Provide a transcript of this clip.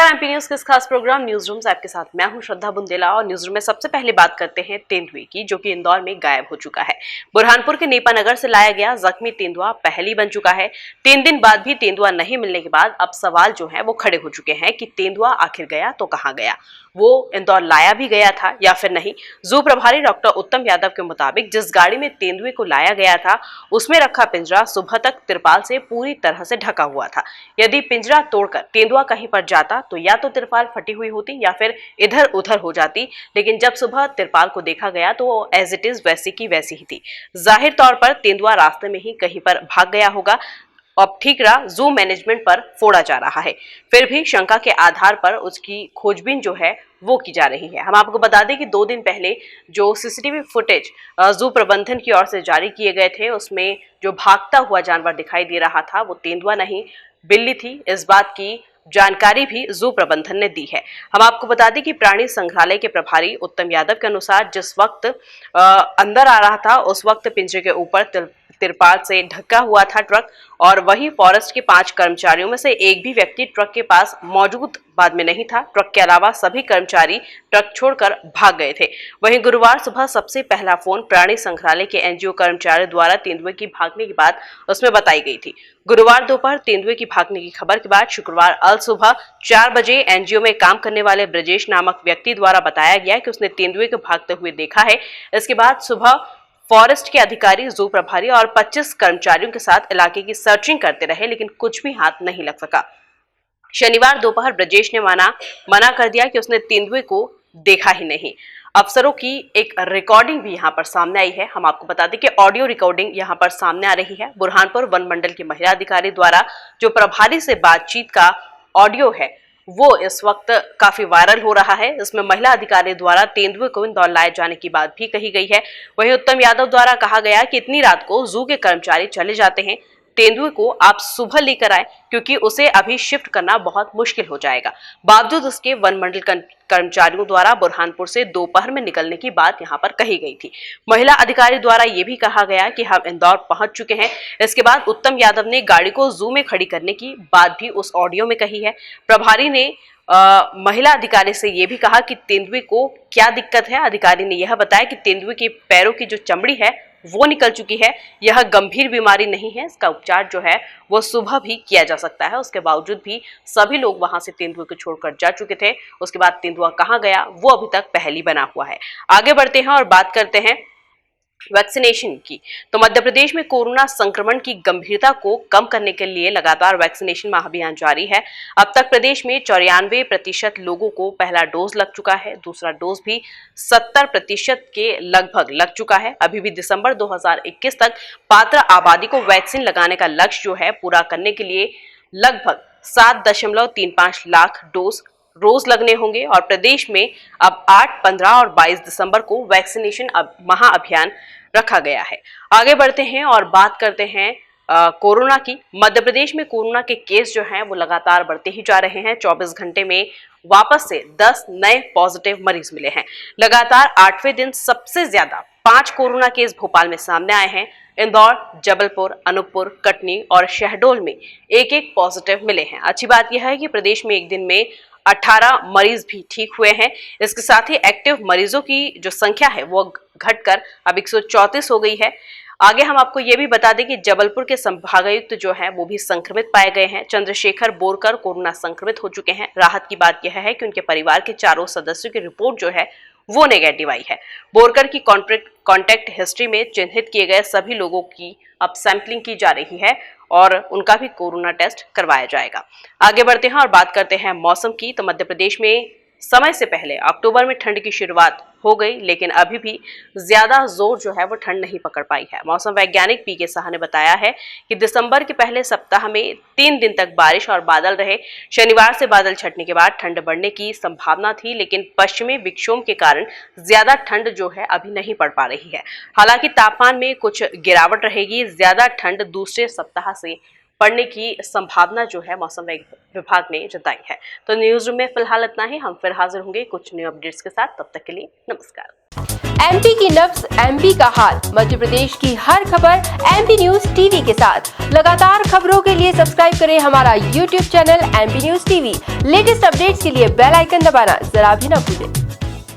नमस्कार, MP news के इस खास प्रोग्राम न्यूज रूम से आपके साथ मैं हूं श्रद्धा बुंदेला। और न्यूज रूम में सबसे पहले बात करते हैं तेंदुए की, जो कि इंदौर में गायब हो चुका है। बुरहानपुर के नेपानगर से लाया गया जख्मी तेंदुआ पहेली बन चुका है। 3 दिन बाद भी तेंदुआ नहीं मिलने के बाद अब सवाल जो है वो खड़े हो चुके हैं कि तेंदुआ आखिर गया तो कहाँ गया, वो इंदौर लाया भी गया था या फिर नहीं। जू प्रभारी डॉक्टर उत्तम यादव के मुताबिक जिस गाड़ी में तेंदुए को लाया गया था उसमें रखा पिंजरा सुबह तक तिरपाल से पूरी तरह से ढका हुआ था। यदि पिंजरा तोड़कर तेंदुआ कहीं पर जाता तो या तो तिरपाल फटी हुई होती या फिर इधर उधर हो जाती, लेकिन जब सुबह तिरपाल को देखा गया तो वो एज इट इज वैसी की वैसी ही थी। जाहिर तौर पर तेंदुआ रास्ते में ही कहीं पर भाग गया होगा। अब ठीक रहा, जू मैनेजमेंट पर फोड़ा जा रहा है। फिर भी शंका के आधार पर उसकी खोजबीन जो है वो की जा रही है। हम आपको बता दें कि 2 दिन पहले जो सीसीटीवी फुटेज जू प्रबंधन की ओर से जारी किए गए थे उसमें जो भागता हुआ जानवर दिखाई दे रहा था वो तेंदुआ नहीं बिल्ली थी। इस बात की जानकारी भी जू प्रबंधन ने दी है। हम आपको बता दें कि प्राणी संग्रहालय के प्रभारी उत्तम यादव के अनुसार जिस वक्त अंदर आ रहा था उस वक्त पिंजरे के ऊपर तिरपाल से ढका हुआ था ट्रक, और वही फॉरेस्ट के 5 कर्मचारियों में से एक भी व्यक्ति ट्रक के पास मौजूद बाद में नहीं था। ट्रक के अलावा सभी कर्मचारी ट्रक छोड़कर भाग गए थे। वहीं गुरुवार सुबह सबसे पहला फोन प्राणी संग्रहालय के एनजीओ कर्मचारियों द्वारा तेंदुए की भागने की बात उसमें बताई गई थी। गुरुवार दोपहर तेंदुए की भागने की खबर के बाद शुक्रवार अल सुबह 4 बजे एनजीओ में काम करने वाले ब्रजेश नामक व्यक्ति द्वारा बताया गया कि उसने तेंदुए को भागते हुए देखा है। इसके बाद सुबह फॉरेस्ट के अधिकारी, जू प्रभारी और 25 कर्मचारियों के साथ इलाके की सर्चिंग करते रहे, लेकिन कुछ भी हाथ नहीं लग सका। शनिवार दोपहर ब्रजेश ने मना कर दिया कि उसने तेंदुए को देखा ही नहीं। अफसरों की एक रिकॉर्डिंग भी यहाँ पर सामने आई है। हम आपको बता दें कि ऑडियो रिकॉर्डिंग यहाँ पर सामने आ रही है। बुरहानपुर वन मंडल के महिला अधिकारी द्वारा जो प्रभारी से बातचीत का ऑडियो है वो इस वक्त काफी वायरल हो रहा है। इसमें महिला अधिकारी द्वारा तेंदुए को इंदौर लाए जाने की बात भी कही गई है। वहीं उत्तम यादव द्वारा कहा गया कि इतनी रात को जू के कर्मचारी चले जाते हैं, तेंदुए को आप सुबह लेकर आए क्योंकि उसे अभी शिफ्ट करना बहुत मुश्किल हो जाएगा। बावजूद उसके वन मंडल कर्मचारियों द्वारा बुरहानपुर से दोपहर में निकलने की बात यहां पर कही गई थी। महिला अधिकारी द्वारा यह भी कहा गया कि हम इंदौर पहुंच चुके हैं। इसके बाद उत्तम यादव ने गाड़ी को जू में खड़ी करने की बात भी उस ऑडियो में कही है। प्रभारी ने महिला अधिकारी से यह भी कहा कि तेंदुए को क्या दिक्कत है। अधिकारी ने यह बताया कि तेंदुए के पैरों की जो चमड़ी है वो निकल चुकी है। यह गंभीर बीमारी नहीं है, इसका उपचार जो है वो सुबह भी किया जा सकता है। उसके बावजूद भी सभी लोग वहां से तेंदुए को छोड़कर जा चुके थे। उसके बाद तेंदुआ कहां गया वो अभी तक पहेली बना हुआ है। आगे बढ़ते हैं और बात करते हैं वैक्सीनेशन की। तो मध्य प्रदेश में कोरोना संक्रमण की गंभीरता को कम करने के लिए लगातार वैक्सीनेशन महाअभियान जारी है। अब तक प्रदेश में 94% लोगों को पहला डोज लग चुका है। दूसरा डोज भी 70% के लगभग लग चुका है। अभी भी दिसंबर 2021 तक पात्र आबादी को वैक्सीन लगाने का लक्ष्य जो है पूरा करने के लिए लगभग 7.35 लाख डोज रोज लगने होंगे। और प्रदेश में अब 8, 15 और 22 दिसंबर को वैक्सीनेशन महाअभियान रखा गया है। आगे बढ़ते हैं और बात करते हैं कोरोना की। मध्य प्रदेश में कोरोना के केस जो हैं वो लगातार बढ़ते ही जा रहे हैं। 24 घंटे में वापस से 10 नए पॉजिटिव मरीज मिले हैं। लगातार 8वें दिन सबसे ज्यादा 5 कोरोना केस भोपाल में सामने आए हैं। इंदौर, जबलपुर, अनूपपुर, कटनी और शहडोल में एक पॉजिटिव मिले हैं। अच्छी बात यह है कि प्रदेश में एक दिन में 18 मरीज भी ठीक हुए हैं। इसके साथ ही एक्टिव मरीजों की जो संख्या है वो घटकर अब 134 हो गई है। आगे हम आपको ये भी बता दें कि जबलपुर के संभागायुक्त जो है वो भी संक्रमित पाए गए हैं। चंद्रशेखर बोरकर कोरोना संक्रमित हो चुके हैं। राहत की बात यह है कि उनके परिवार के चारों सदस्यों की रिपोर्ट जो है वो नेगेटिव आई है। बोरकर की कॉन्टैक्ट हिस्ट्री में चिन्हित किए गए सभी लोगों की अब सैंपलिंग की जा रही है और उनका भी कोरोना टेस्ट करवाया जाएगा। आगे बढ़ते हैं और बात करते हैं मौसम की। तो मध्य प्रदेश में समय से पहले अक्टूबर में ठंड की शुरुआत हो गई, लेकिन अभी भी ज्यादा जोर जो है वो ठंड नहीं पकड़ पाई है। मौसम वैज्ञानिक पीके साहा ने बताया है कि दिसंबर के पहले सप्ताह में 3 दिन तक बारिश और बादल रहे। शनिवार से बादल छटने के बाद ठंड बढ़ने की संभावना थी, लेकिन पश्चिमी विक्षोभ के कारण ज्यादा ठंड जो है अभी नहीं पड़ पा रही है। हालांकि तापमान में कुछ गिरावट रहेगी। ज्यादा ठंड दूसरे सप्ताह से पड़ने की संभावना जो है मौसम विभाग ने जताई है। तो न्यूज रूम में फिलहाल इतना ही। हम फिर हाजिर होंगे कुछ न्यू अपडेट्स के साथ। तब तक के लिए नमस्कार। एमपी की नब्ज, एमपी का हाल, मध्य प्रदेश की हर खबर एमपी न्यूज टीवी के साथ। लगातार खबरों के लिए सब्सक्राइब करें हमारा YouTube channel MP news TV. Latest updates के लिए बेल आइकन दबाना जरा भी न भूलें।